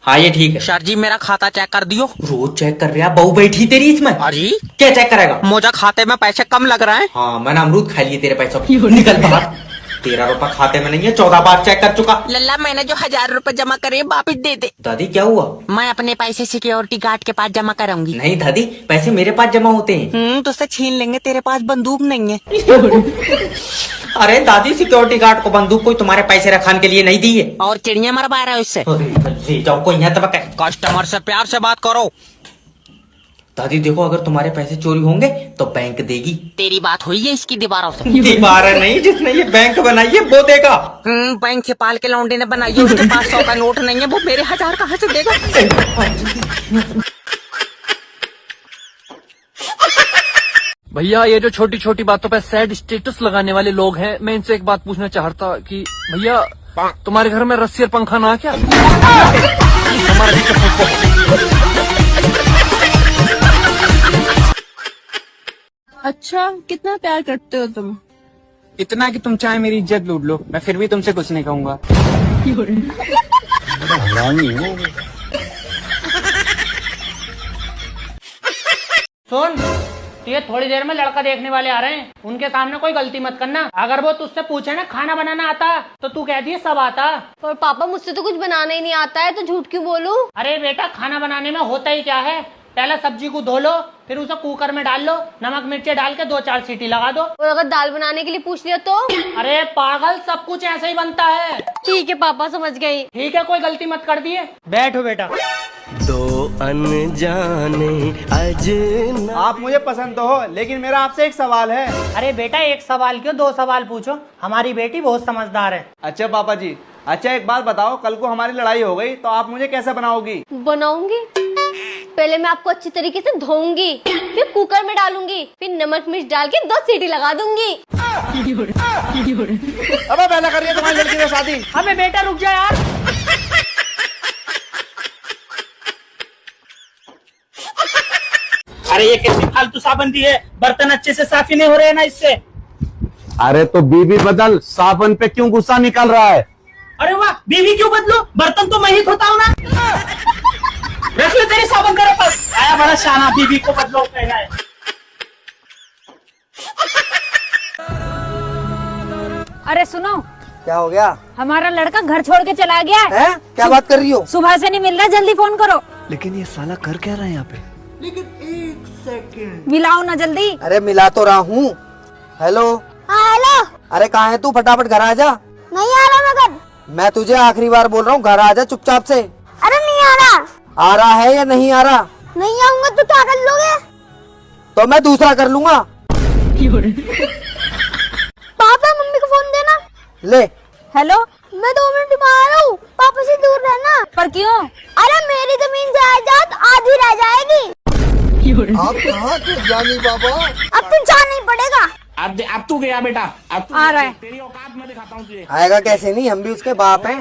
हाँ ये ठीक है। सर जी मेरा खाता चेक कर दियो। रोज चेक कर रहा, बहू बैठी तेरी इसमें। अरे क्या चेक करेगा? मुझे खाते में पैसे कम लग रहे हैं। हाँ मैंने अमरूद खा लिए तेरे पैसों। निकल बाहर। 13 रुपए खाते में नहीं है, 14 बार चेक कर चुका। लल्ला मैंने जो 1000 रुपए जमा करे वापिस दे दे। दादी क्या हुआ? मैं अपने पैसे सिक्योरिटी गार्ड के पास जमा कराऊंगी। नहीं दादी, पैसे मेरे पास जमा होते हैं। तो उससे छीन लेंगे, तेरे पास बंदूक नहीं है। अरे दादी, सिक्योरिटी गार्ड को बंदूक कोई तुम्हारे पैसे रखाने के लिए नहीं दी है। और चिड़िया मरवा रहा है उससे। अरे जाओ कोई यहाँ तबक है। कस्टमर से प्यार से बात करो। दादी देखो, अगर तुम्हारे पैसे चोरी होंगे तो बैंक देगी। तेरी बात हुई है इसकी दीवारों से? दीवार नहीं, जिसने ये बैंक बनाई है वो देगा। बैंक से पाल के लौंडे ने बनाई है, उसके पास 100 का नोट नहीं है, वो मेरे 1000 कहाँ से देगा? भैया ये जो छोटी छोटी बातों पे सैड स्टेटस लगाने वाले लोग हैं, मैं इनसे एक बात पूछना चाहता कि भैया तुम्हारे घर में रस्सी और पंखा ना क्या? अच्छा, कितना प्यार करते हो तुम? इतना कि तुम चाहे मेरी इज्जत लूट लो, मैं फिर भी तुमसे कुछ नहीं कहूँगा। सुन, ये थोड़ी देर में लड़का देखने वाले आ रहे हैं, उनके सामने कोई गलती मत करना। अगर वो तुझसे पूछे ना खाना बनाना आता तो तू कह दिए सब आता। पर पापा मुझसे तो कुछ बनाना ही नहीं आता है, तो झूठ क्यों बोलूं? अरे बेटा, खाना बनाने में होता ही क्या है, पहले सब्जी को धो लो, फिर उसे कुकर में डाल लो, नमक मिर्ची डाल के 2-4 सीटी लगा दो। और अगर दाल बनाने के लिए पूछ लिया तो? अरे पागल, सब कुछ ऐसे ही बनता है। ठीक है पापा, समझ गई। ठीक है, कोई गलती मत कर दिए। बैठो बेटा। दो अनजाने अजना। आप मुझे पसंद तो हो, लेकिन मेरा आपसे एक सवाल है। अरे बेटा, एक सवाल क्यों, 2 सवाल पूछो, हमारी बेटी बहुत समझदार है। अच्छा पापा जी, अच्छा एक बात बताओ, कल को हमारी लड़ाई हो गई तो आप मुझे कैसे बनाओगी? बनाऊंगी, पहले मैं आपको अच्छी तरीके से धोऊंगी, फिर कुकर में डालूंगी, फिर नमक मिर्च डाल के 2 सीटी लगा दूंगी। अब पहले करिए तुम्हारी लड़की से शादी। अबे बेटा रुक जा यार। अरे ये कैसी फालतू साबुन दी है, बर्तन अच्छे से साफ ही नहीं हो रहे हैं ना इससे। अरे तो बीवी बदल, साबुन पे क्यों गुस्सा निकल रहा है? अरे वाह, बीवी क्यों बदलो, बर्तन तो मैं ही धोता हूँ ना। रख लो तेरी साबुन तेरे पास। आया बड़ा शाना, बीवी को बदलो कहना है। अरे सुनो, क्या हो गया? हमारा लड़का घर छोड़ के चला गया है? क्या बात कर रही हो? सुबह से नहीं मिल रहा, जल्दी फोन करो। लेकिन ये साला कर क्या रहा है यहाँ पे? मिलाओ ना जल्दी। अरे मिला तो रहा हूँ। हेलो। हेलो। अरे कहाँ है तू? फटाफट घर आ जा। नहीं आ रहा मगर। मैं तुझे आखिरी बार बोल रहा हूँ, घर आ जा चुपचाप से। अरे नहीं आ रहा। आ रहा है या नहीं आ रहा? नहीं आऊंगा तो क्या कर लोगे? तो मैं दूसरा कर लूंगा। पापा मम्मी को फोन देना। ले। हेलो। मैं 2 मिनट में आ रहा हूँ, पापा से दूर रहना। पर क्यों? अरे मेरी जमीन जायदाद आधी रह जाएगी। आप कहाँ के जानी बाबा? अब तो जाना ही पड़ेगा। अब तू गया बेटा, अब तू आ रहा है। तेरी औकात मैं दिखाता हूँ तुझे। आएगा कैसे नहीं, हम भी उसके बाप हैं।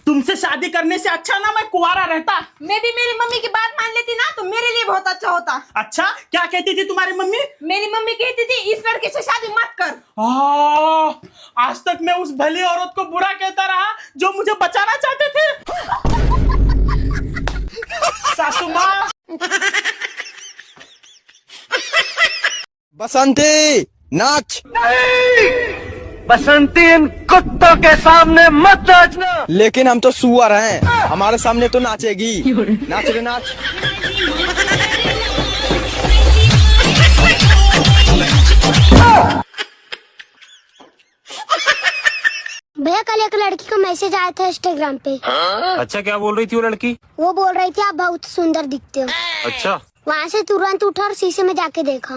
तुमसे शादी करने से अच्छा ना मैं कुंवारा रहता। मैं भी मेरी मम्मी की बात मान लेती ना तो मेरे लिए बहुत अच्छा होता। अच्छा, क्या कहती थी तुम्हारी मम्मी? मेरी मम्मी कहती थी इस लड़के से शादी मत कर। आज तक मैं उस भली औरत को बुरा कहता रहा जो मुझे बचाना चाहते थे। सासू माँ। बसंती नाच। बसंती, इन कुत्तों के सामने मत नाचना। लेकिन हम तो सुअर हैं, हमारे सामने तो नाचेगी। नाच रे नाच। भैया कल एक लड़की का मैसेज आया था इंस्टाग्राम पे। अच्छा, क्या बोल रही थी वो लड़की? वो बोल रही थी आप बहुत सुंदर दिखते हो। अच्छा। वहाँ से तुरंत उठा और शीशे में जाके देखा,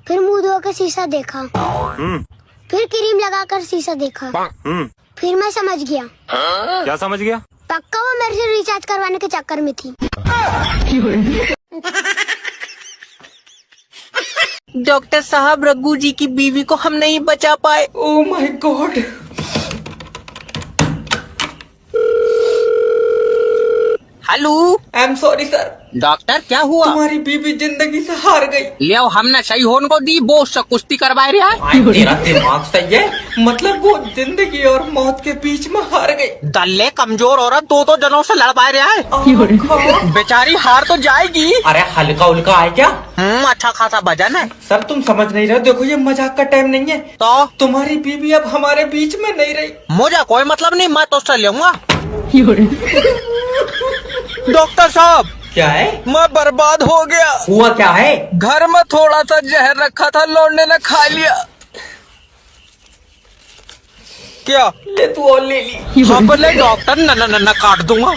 फिर मुंह धो के शीशा देखा, फिर क्रीम लगाकर शीशा देखा, फिर मैं समझ गया। क्या समझ गया? पक्का वो मेरे से रिचार्ज करवाने के चक्कर में थी। डॉक्टर साहब, रघु जी की बीवी को हम नहीं बचा पाए। Oh my God. Hello. I am sorry sir, doctor क्या हुआ? तुम्हारी बीबी जिंदगी से हार गई। ले हमने सही होने को दी, वो उससे कुश्ती करवा रहा है। आई, तेरा दिमाग सही है, मतलब वो जिंदगी और मौत के बीच में हार गई। दल्ले कमजोर औरत दो जनों से लड़वा रहा है, बेचारी हार तो जाएगी। अरे हल्का उल्का है क्या? अच्छा खासा वजन है। सर तुम समझ नहीं रहे, देखो ये मजाक का टाइम नहीं है। तो तुम्हारी बीबी अब हमारे बीच में नहीं रही। मुझे कोई मतलब नहीं, मैं तो उससे लूंगा। डॉक्टर साहब क्या है? मैं बर्बाद हो गया। हुआ क्या है? घर में थोड़ा सा जहर रखा था, लौंडे ने खा लिया। क्या? ले तू और ले ली। हाँ बोले डॉक्टर, न काट दूंगा।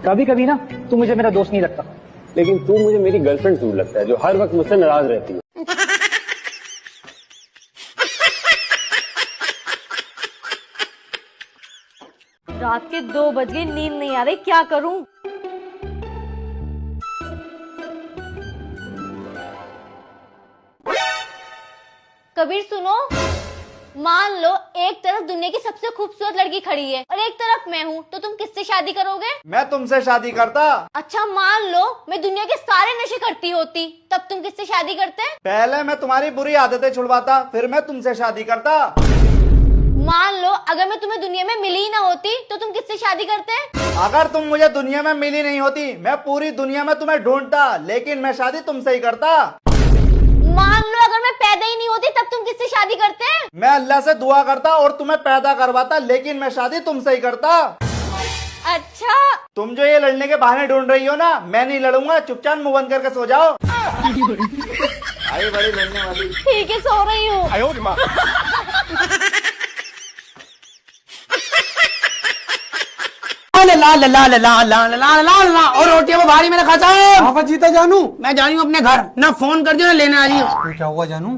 कभी कभी ना तू मुझे मेरा दोस्त नहीं लगता, लेकिन तू मुझे मेरी गर्लफ्रेंड जरूर लगता है, जो हर वक्त मुझसे नाराज रहती है। रात के 2 बज गए, नींद नहीं आ रही, क्या करूं? कबीर सुनो, मान लो एक तरफ दुनिया की सबसे खूबसूरत लड़की खड़ी है और एक तरफ मैं हूँ, तो तुम किससे शादी करोगे? मैं तुमसे शादी करता। अच्छा मान लो मैं दुनिया के सारे नशे करती होती, तब तुम किससे शादी करते? पहले मैं तुम्हारी बुरी आदतें छुड़वाता, फिर मैं तुमसे शादी करता। मान लो अगर मैं तुम्हें दुनिया में मिली ही ना होती, तो तुम किससे शादी करते? अगर तुम मुझे दुनिया में मिली नहीं होती, मैं पूरी दुनिया में तुम्हें ढूंढता, लेकिन मैं शादी तुमसे ही करता। मान लो अगर मैं पैदा ही नहीं होती, तब तुम किससे शादी करते? मैं अल्लाह से दुआ करता और तुम्हें पैदा करवाता, लेकिन मैं शादी तुमसे ही करता। अच्छा, तुम जो ये लड़ने के बहाने ढूंढ रही हो ना, मैं नहीं लड़ूंगा, चुपचाप मुंह बंद करके सो जाओ। आई बड़ी लड़ने वाली। ठीक है, सो रही हूँ। ला ला ला ला ला ला ला ला ला और रोटियां वो भारी मैंने खाता है। जीता जानू, मैं जा रही हूँ अपने घर, ना फोन कर दियो ना लेने आ रही हूँ। क्या हुआ जानू?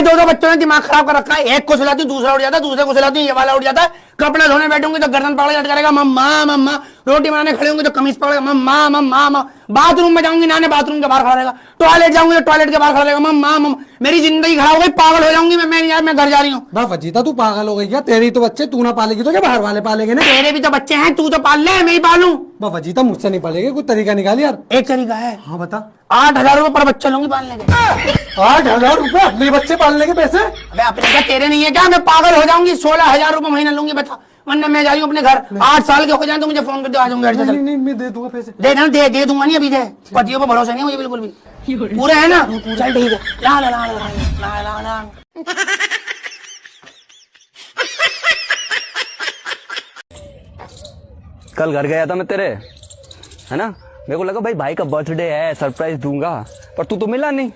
दो बच्चों ने दिमाग खराब कर रखा है, एक को सुलाती हूँ दूसरा उठ जाता है, दूसरे को सुलाती हूँ ये वाला उठ जाता है। कपड़े धोने बैठूंगी तो गर्दन पकड़ के लटका मम्मा मम्मा, रोटी बनाने खड़े होंगे तो कमीज पकड़ेगा मम्मा मम्मा, बाथरूम में जाऊंगी नहाने बाथरूम के बाहर खड़ा रहेगा, टॉयलेट जाऊंगी तो टॉयलेट के बाहर खड़ा रहेगा मम्मा मम्मा। मेरी जिंदगी खराब हो गई, पागल हो जाऊंगी मैं यार, मैं घर जा रही हूँ। बाबा जीता तू पागल हो गई क्या? तेरी तो बच्चे तू ना पालेगी तो क्या बाहर वाले पालेंगे ना? तेरे भी तो बच्चे हैं, तू तो पाल ले, मैं ही पालूं। बाबा जीता मुझसे नहीं पालेगे, कुछ तरीका निकाल यार। एक तरीका है। हाँ बता। 8,000 रुपए पर बच्चा लूंगी पालने के। 8,000 रुपए अपने बच्चे पालने के पैसे? अबे अपने क्या तेरे नहीं है क्या? मैं पागल हो जाऊंगी, 16,000 रुपए महीना लूंगी बता, वरना मैं जा रही हूँ अपने घर। 8 साल के हो जाए तो मुझे फोन कर दो, आ जाऊंगा। नहीं नहीं, मैं दे दूंगा पैसे। दे दूंगा नहीं, अभी दे। पतियों पर भरोसा नहीं है मुझे बिल्कुल भी। पूरे है ना? चल ठीक है। ला ला ला ला ला ला ला। कल घर गया था मैं तेरे, है ना? मेरे को लगा भाई का बर्थडे है, सरप्राइज दूंगा, पर तू तो मिला नहीं।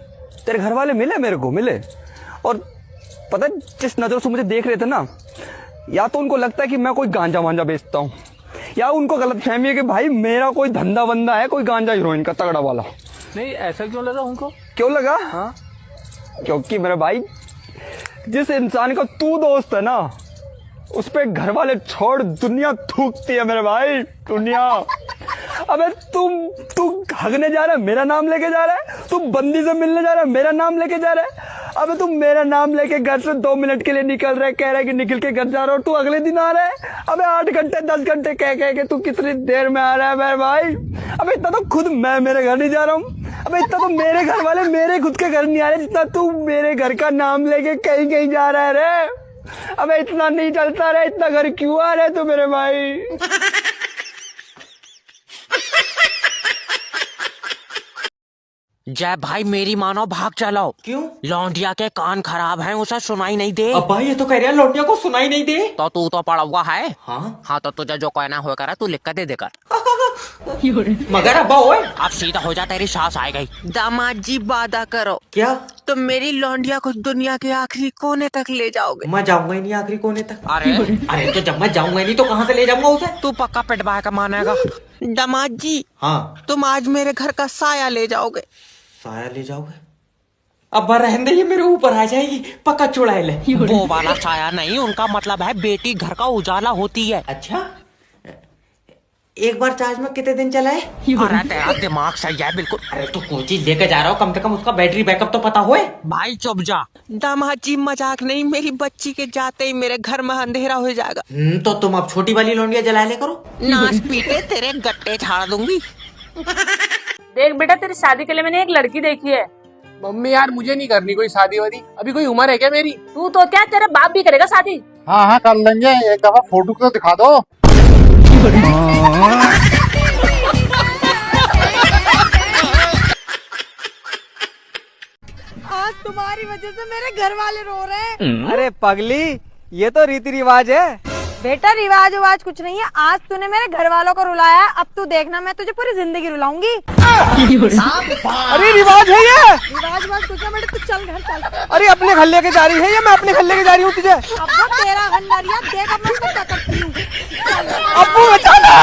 तेरे घर वाले मिले, मेरे को मिले, और पता है जिस नजर से मुझे देख रहे थे ना, या तो उनको लगता है कि मैं कोई गांजा वांजा बेचता हूँ, या उनको गलत फहमी है कि भाई मेरा कोई धंधा बंदा है, कोई गांजा हीरोइन का तगड़ा वाला। नहीं ऐसा क्यों लगा उनको? क्यों लगा? हाँ, क्योंकि मेरे भाई जिस इंसान का तू दोस्त है ना, उस पे घर वाले छोड़ दुनिया थूकती है मेरे भाई, दुनिया। अबे तू हगने जा रहा है, मेरा नाम लेके जा रहा है। तू बंदी से मिलने जा रहा है, मेरा नाम लेके जा रहा है। अबे तू मेरा नाम लेके घर से 2 मिनट के लिए निकल रहा है, कह रहा है कि निकल के घर जा रहा है, और तू अगले दिन आ रहा है। अबे 8 घंटे 10 घंटे कह के तू कितनी देर में आ रहा है मेरे भाई। अबे इतना तो खुद मैं मेरे घर नहीं जा रहा हूँ। अबे इतना तो मेरे घर वाले मेरे खुद के घर नहीं आ रहे, जितना तू मेरे घर का नाम लेके कहीं कहीं जा रहा है रे। अबे इतना नहीं चलता रे, इतना घर क्यों आ रहा है तू मेरे भाई? जय भाई मेरी मानो, भाग चलो। क्यों? लौंडिया के कान खराब हैं, उसे सुनाई नहीं दे। अब भाई ये तो कह रहा है लौंडिया को सुनाई नहीं दे। तो तू तो पड़ा हुआ है। हाँ तो तुझे जो कहना हो करा, तू लिख कर दे देकर। मगर अब्बा ओए, अब सीधा हो जा, तेरी सास आ गई। दामाद जी वादा करो, क्या तुम मेरी लौंडिया को दुनिया के आखिरी कोने तक ले जाओगे? मैं जाऊंगा ही नहीं आखिरी कोने तक। अरे तो जब मैं जाऊंगा ही नहीं तो कहाँ से ले जाऊंगा उसे? तू पक्का पिटवा का मानेगा। दामाद जी, हाँ तुम आज मेरे घर का साया ले जाओगे। साया ले जाओगे? अब रहने दे, ये मेरे ऊपर आ जाएगी, पक्का चुड़ैल है। वो वाला साया नहीं, उनका मतलब है बेटी घर का उजाला होती है। अच्छा, एक बार चार्ज में कितने दिन चला है? अरे तेरा दिमाग सही है बिल्कुल। अरे तो कोई चीज लेके जा रहा हो, कम से कम उसका बैटरी बैकअप तो पता होए। भाई चुप जा। दामाजी मजाक नहीं, मेरी बच्ची के जाते ही मेरे घर में अंधेरा हो जाएगा। तो तुम अब छोटी वाली लौंडिया जला ले करो। नाच पीटे तेरे गट्टे झाड़ दूंगी। देख बेटा, तेरी शादी के लिए मैंने एक लड़की देखी है। मम्मी यार मुझे नहीं करनी कोई शादी वादी, अभी कोई उम्र है क्या मेरी? तू तो क्या, तेरा बाप भी करेगा शादी। हाँ हाँ कर लेंगे, एक दफा फोटो तो दिखा दो। आज तुम्हारी वजह से मेरे घर वाले रो रहे हैं। अरे पगली, ये तो रीति रिवाज है। बेटा रिवाज उवाज कुछ नहीं है, आज तूने मेरे घर वालों को रुलाया, अब तू देखना मैं तुझे पूरी जिंदगी रुलाऊंगी। अरे रिवाज है ये? रिवाज उवाज कुछ है बेटा, तू चल घर चल। अरे अपने खल्ले के जा रही है या मैं अपने खल्ले के जा रही हूँ तुझे? अब वो तेरा घर नरिया, देख अब मैं उसको क्या करती हूँ। अब्बू बचाना।